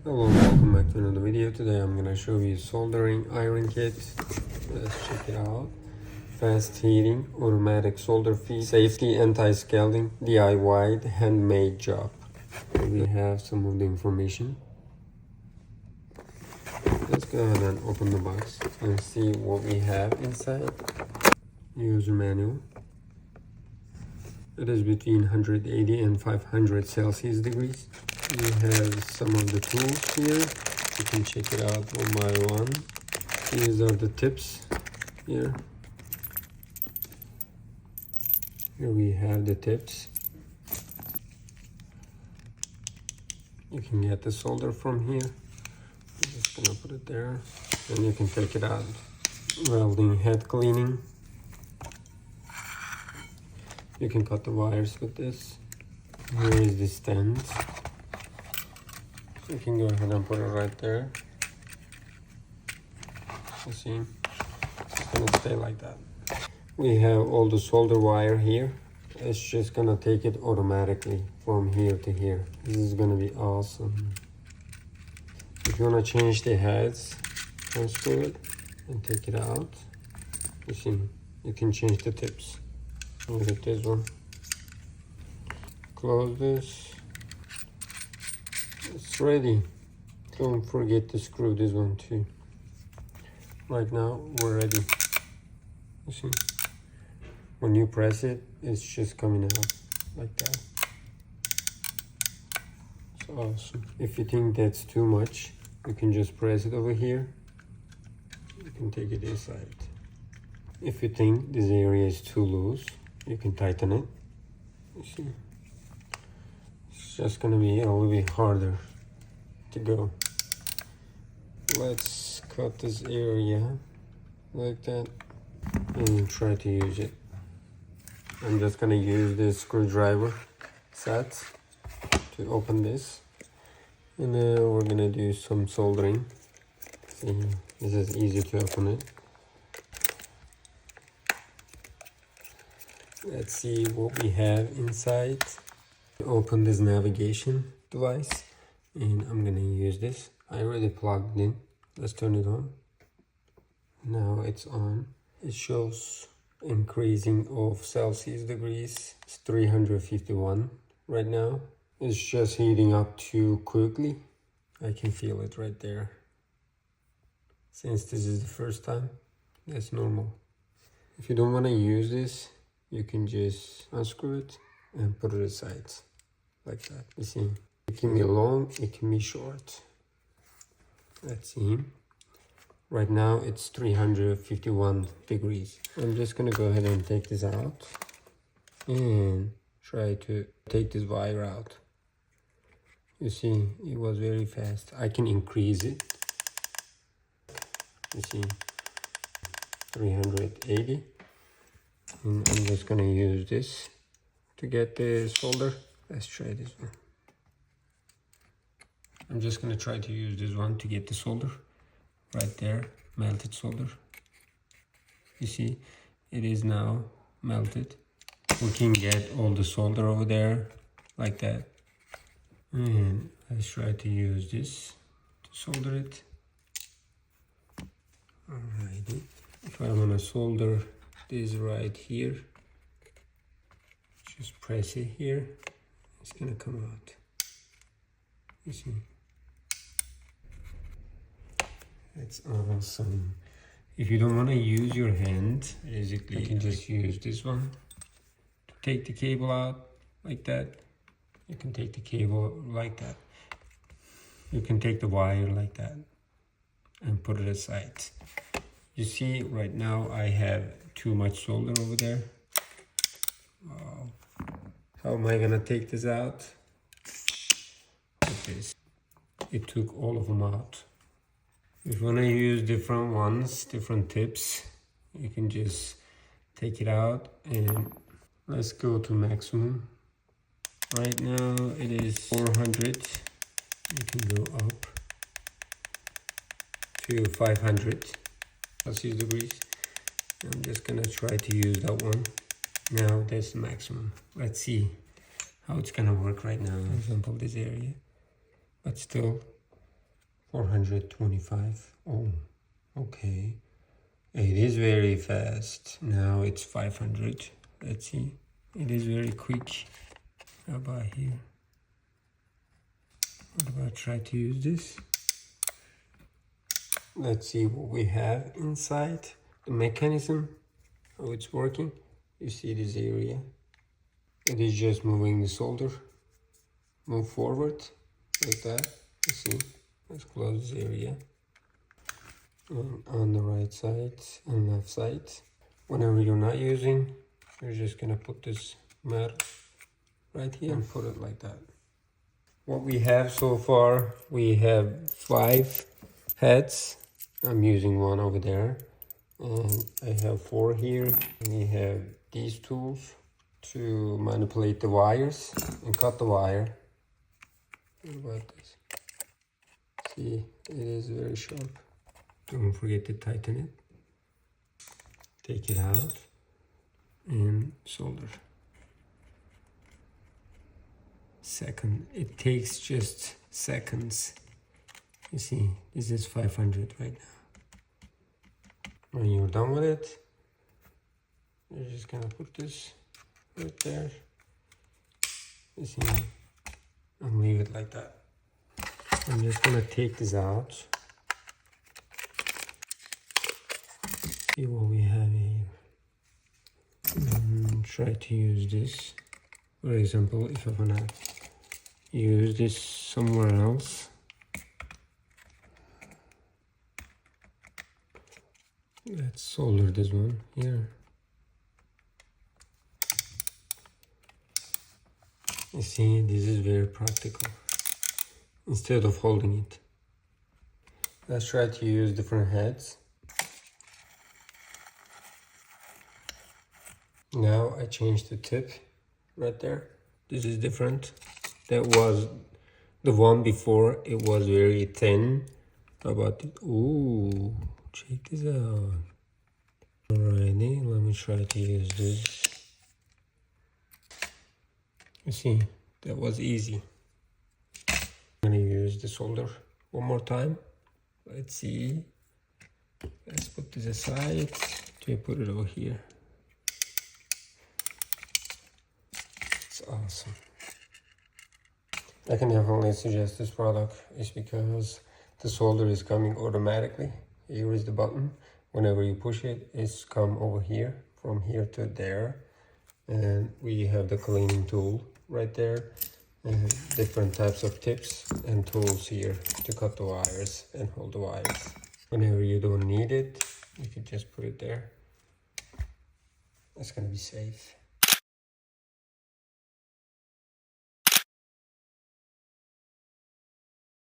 Hello, welcome back to another video. Today I'm gonna show you soldering iron kit. Let's check it out. Fast heating, automatic solder feed, safety, anti-scalding, DIY, handmade job. Here we have some of the information. Let's go ahead and open the box and see what we have inside. User manual. It is between 180 and 500 Celsius degrees. We have some of the tools here. You can check it out one by one. These are the tips here. Here we have the tips. You can get the solder from here. I'm just gonna put it there. Then you can take it out. Welding head cleaning. You can cut the wires with this. Here is the stand. You can go ahead and put it right there. You see, it's gonna stay like that. We have all the solder wire here. It's just gonna take it automatically from here to here. This is gonna be awesome. If you wanna change the heads, unscrew it and take it out. You see, you can change the tips. Look at this one. Close this. It's ready. Don't forget to screw this one too. Right now we're ready. You see, when you press it, it's just coming out like that. It's awesome. If you think that's too much, you can just press it over here. You can take it inside. If you think this area is too loose, you can tighten it. You see, it's just gonna be a little bit harder to go. Let's cut this area like that and try to use it. I'm just gonna use this screwdriver set to open this, and then we're gonna do some soldering. See, this is easy to open it. Let's see what we have inside. Open this navigation device, and I'm gonna use this. I already plugged in. Let's turn it on. Now it's on. It shows increasing of Celsius degrees. It's 351 right now. It's just heating up too quickly. I can feel it right there. Since this is the first time, that's normal. If you don't want to use this, you can just unscrew it and put it aside like that. You see, it can be long, it can be short. Let's see. Right now it's 351 degrees. I'm just gonna go ahead and take this out and try to take this wire out. You see, it was very fast. I can increase it. You see, 380. And I'm just gonna use this to get the solder. Let's try this one. I'm just gonna try to use this one to get the solder. Right there, melted solder. You see, it is now melted. We can get all the solder over there like that. And let's try to use this to solder it. Alrighty. If I wanna solder this right here, just press it here, it's gonna come out. You see, that's awesome. If you don't want to use your hand, basically you can just use this one to take the cable out like that. You can take the cable like that. You can take the wire like that and put it aside. You see, right now I have too much solder over there. Wow. How am I gonna take this out? Like this. It took all of them out. If you wanna use different ones, different tips, you can just take it out, and let's go to maximum. Right now it is 400. You can go up to 500 Celsius degrees. I'm just gonna try to use that one. Now that's the maximum. Let's see how it's gonna work right now. For example, this area, but still 425. Oh, okay. It is very fast. Now it's 500. Let's see. It is very quick. How about here? What about try to use this? Let's see what we have inside the mechanism, how it's working. You see this area. It is just moving the solder. Move forward like that. You see, let's close this area. And on the right side and left side, whenever you're not using, you're just gonna put this metal right here and put it like that. What we have so far, we have 5 heads. I'm using one over there, and I have 4 here. We have these tools to manipulate the wires and cut the wire. What about this? See, it is very sharp. Don't forget to tighten it. Take it out and solder. It takes just seconds. You see, this is 500 right now. When you're done with it, you're just gonna put this right there. You see, and leave it like that. I'm just gonna take this out. See what we have here. And try to use this. For example, if I wanna use this somewhere else, let's solder this one here. You see, this is very practical. Instead of holding it, let's try to use different heads. Now I changed the tip right there. This is different. That was the one before. It was very thin. How about it? Ooh, check this out. Alrighty, let me try to use this. You see, that was easy. I'm gonna use the solder one more time. Let's see. Let's put this aside. To put it over here. It's awesome. I can definitely suggest this product is because the solder is coming automatically. Here is the button. Whenever you push it, it's come over here, from here to there. And we have the cleaning tool right there. And different types of tips and tools here to cut the wires and hold the wires. Whenever you don't need it, you can just put it there. That's gonna be safe.